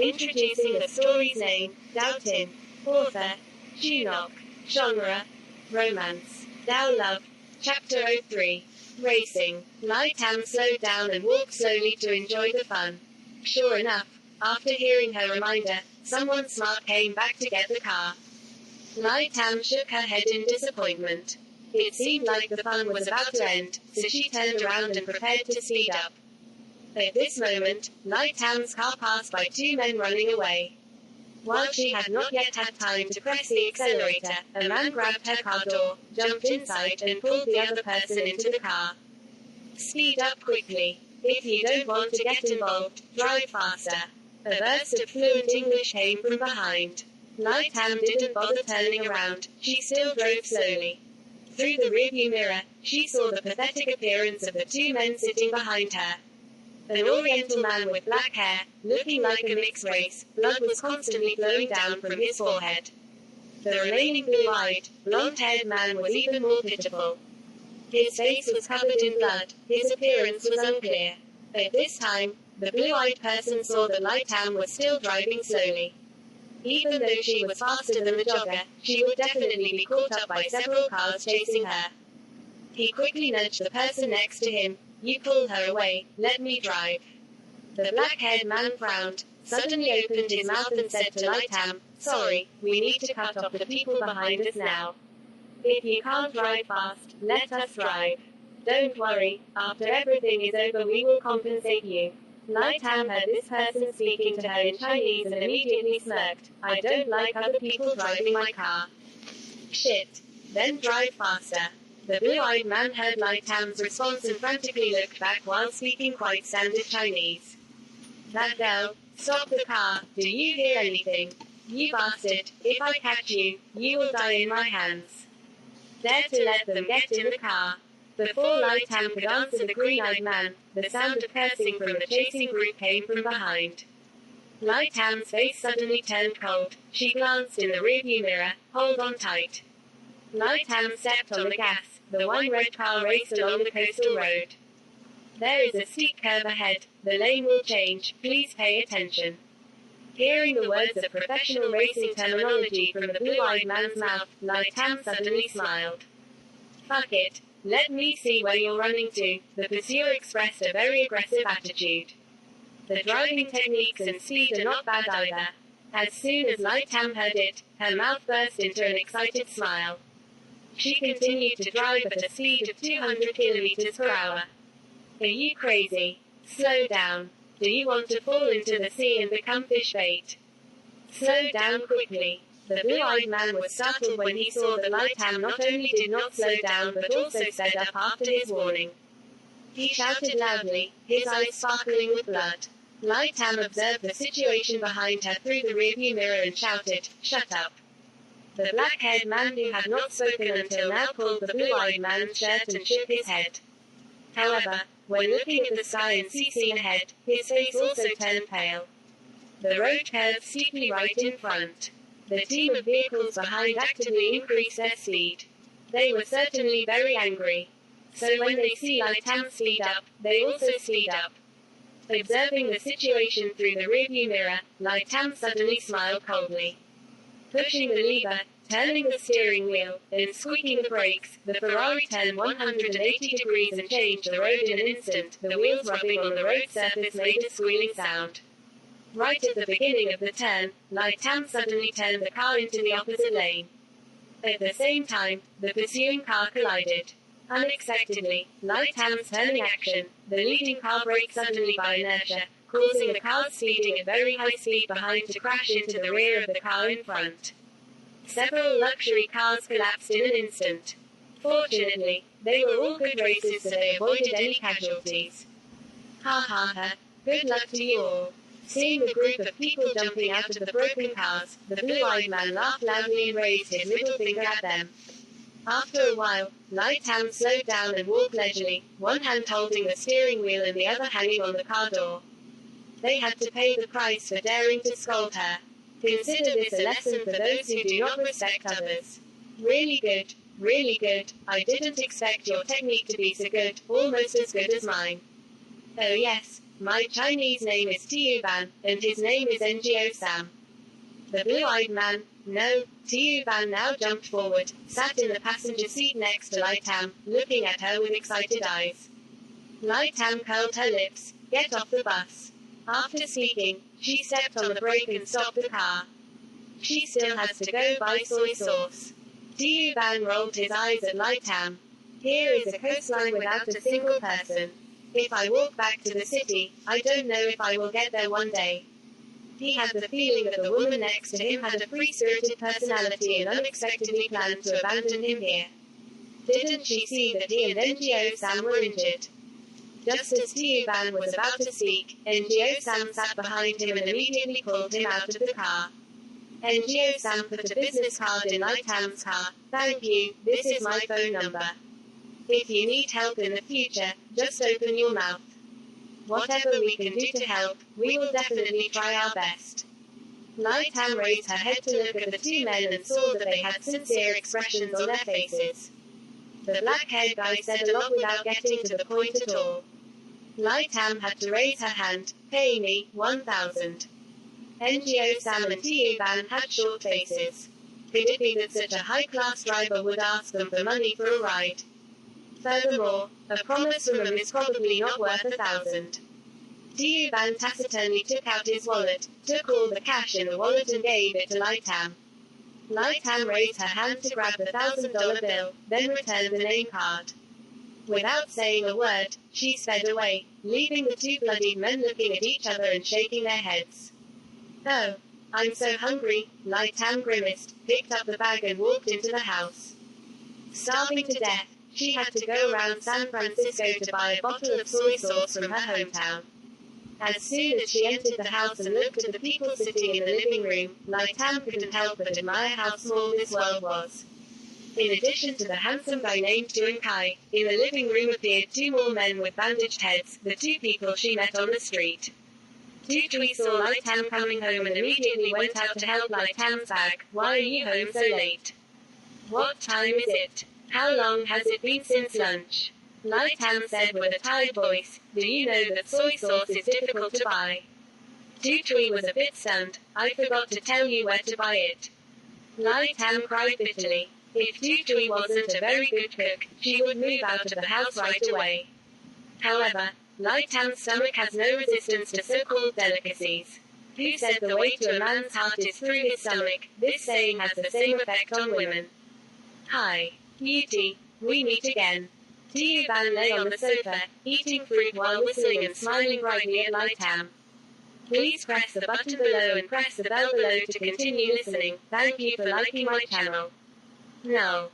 Introducing the story's name, Dao Tinh. Author, Chu Ngoc. Genre, romance. Dao Love. Chapter 03. Racing. Lai Tam slowed down and walked slowly to enjoy the fun. Sure enough, after hearing her reminder, someone smart came back to get the car. Lai Tam shook her head in disappointment. It seemed like the fun was about to end, so she turned around and prepared to speed up. At this moment, Lai Tam's car passed by two men running away. While she had not yet had time to press the accelerator, a man grabbed her car door, jumped inside, and pulled the other person into the car. Speed up quickly. If you don't want to get involved, drive faster. A burst of fluent English came from behind. Lai Tam didn't bother turning around, she still drove slowly. Through the rearview mirror, she saw the pathetic appearance of the two men sitting behind her. An oriental man with black hair, looking like a mixed race, blood was constantly flowing down from his forehead. The remaining blue-eyed, blonde-haired man was even more pitiful. His face was covered in blood, his appearance was unclear. At this time, the blue-eyed person saw that Lai Tam was still driving slowly. Even though she was faster than the jogger, she would definitely be caught up by several cars chasing her. He quickly nudged the person next to him. You pull her away, let me drive. The black-haired man frowned, suddenly opened his mouth and said to Lai Tam, sorry, we need to cut off the people behind us now. If you can't drive fast, let us drive. Don't worry, after everything is over we will compensate you. Lai Tam heard this person speaking to her in Chinese and immediately smirked. I don't like other people driving my car. Shit. Then drive faster. The blue-eyed man heard Lai Tam's response and frantically looked back while speaking quite standard Chinese. That girl, stop the car, do you hear anything? You bastard, if I catch you, you will die in my hands. Dare to let them get in the car. Before Lai Tam could answer the green-eyed man, the sound of cursing from the chasing group came from behind. Lai Tam's face suddenly turned cold. She glanced in the rearview mirror. Hold on tight. Lai Tam stepped on the gas. The wine-red car raced along the coastal road. There is a steep curve ahead. The lane will change. Please pay attention. Hearing the words of professional racing terminology from the blue-eyed man's mouth, Lai Tam suddenly smiled. Fuck it. Let me see where you're running to. The pursuer expressed a very aggressive attitude. The driving techniques and speed are not bad either. As soon as Lai Tam heard it, her mouth burst into an excited smile. She continued to drive at a speed of 200 kilometers per hour. Are you crazy? Slow down. Do you want to fall into the sea and become fish bait? Slow down quickly. The blue-eyed man was startled when he saw that Lai Tam not only did not slow down but also sped up after his warning. He shouted loudly, his eyes sparkling with blood. Lai Tam observed the situation behind her through the rearview mirror and shouted, shut up. The black-haired man who had not spoken until now pulled the blue-eyed man's shirt and shook his head. However, when looking at the sky and seeing ahead, his face also turned pale. The road curved steeply right in front. The team of vehicles behind actively increased their speed. They were certainly very angry. So when they see Lai Tam speed up, they also speed up. Observing the situation through the rearview mirror, Lai Tam suddenly smiled coldly. Pushing the lever, turning the steering wheel, and squeaking the brakes, the Ferrari turned 180 degrees and changed the road in an instant. The wheels rubbing on the road surface made a squealing sound. Right at the beginning of the turn, Lai Tam suddenly turned the car into the opposite lane. At the same time, the pursuing car collided. Unexpectedly, Lai Tam's turning action, the leading car braked suddenly by inertia, causing the cars speeding at very high speed behind to crash into the rear of the car in front. Several luxury cars collapsed in an instant. Fortunately, they were all good races so they avoided any casualties. Ha ha ha, good luck to you all. Seeing the group of people jumping out of the broken cars, the blue-eyed man laughed loudly and raised his middle finger at them. After a while, Lai Tam slowed down and walked leisurely, one hand holding the steering wheel and the other hanging on the car door. They had to pay the price for daring to scold her. Consider this a lesson for those who do not respect others. Really good, really good. I didn't expect your technique to be so good, almost as good as mine. Oh yes, My Chinese name is Tiu Ban, and his name is Ngo Sam. The blue-eyed man, no, Tiu Ban now jumped forward, sat in the passenger seat next to Lai Tam, looking at her with excited eyes. Lai Tam curled her lips. Get off the bus. After speaking, she stepped on the brake and stopped the car. She still has to go buy soy sauce. Tiu Ban rolled his eyes at Lai Tam. Here is a coastline without a single person. If I walk back to the city, I don't know if I will get there one day. He had the feeling that the woman next to him had a free-spirited personality and unexpectedly planned to abandon him here. Didn't she see that he and Ngo Sam were injured? Just as Tiu Ban was about to speak, Ngo Sam sat behind him and immediately pulled him out of the car. Ngo Sam put a business card in Lai Tam's car. Thank you, this is my phone number. If you need help in the future, just open your mouth. Whatever we can do to help, we will definitely try our best. Lai Tam raised her head to look at the two men and saw that they had sincere expressions on their faces. The black-haired guy said a lot without getting to the point at all. Lai Tam had to raise her hand. Pay me, 1,000. Ngo Sam and Tiu Ban had short faces. Could it be that such a high-class driver would ask them for money for a ride? Furthermore, a promise from him is probably not worth 1,000. Tiu Ban taciturnly took out his wallet, took all the cash in the wallet and gave it to Lai Tam. Lai Tam raised her hand to grab the $1,000 bill, then returned the name card. Without saying a word, she sped away, leaving the two bloodied men looking at each other and shaking their heads. Oh, I'm so hungry, Lai Tam grimaced, picked up the bag and walked into the house. Starving to death, she had to go around San Francisco to buy a bottle of soy sauce from her hometown. As soon as she entered the house and looked at the people sitting in the living room, Lai Tam couldn't help but admire how small this world was. In addition to the handsome guy named Tuan Kai, in the living room appeared two more men with bandaged heads, the two people she met on the street. Tu Tui saw Lai Tam coming home and immediately went out to help Lai Tam's bag. Why are you home so late? What time is it? How long has it been since lunch? Lai Tam said with a tired voice, do you know that soy sauce is difficult to buy? Tu Tui was a bit stunned. I forgot to tell you where to buy it. Lai Tam cried bitterly. If Tu Tui wasn't a very good cook, she would move out of the house right away. However, Lai Tam's stomach has no resistance to so-called delicacies. Who said the way to a man's heart is through his stomach? This saying has the same effect on women. Hi, beauty, we meet again. Tiu Ban lay on the sofa, eating fruit while whistling and smiling brightly at Lai Tam. Please press the button below and press the bell below to continue listening. Thank you for liking my channel. No.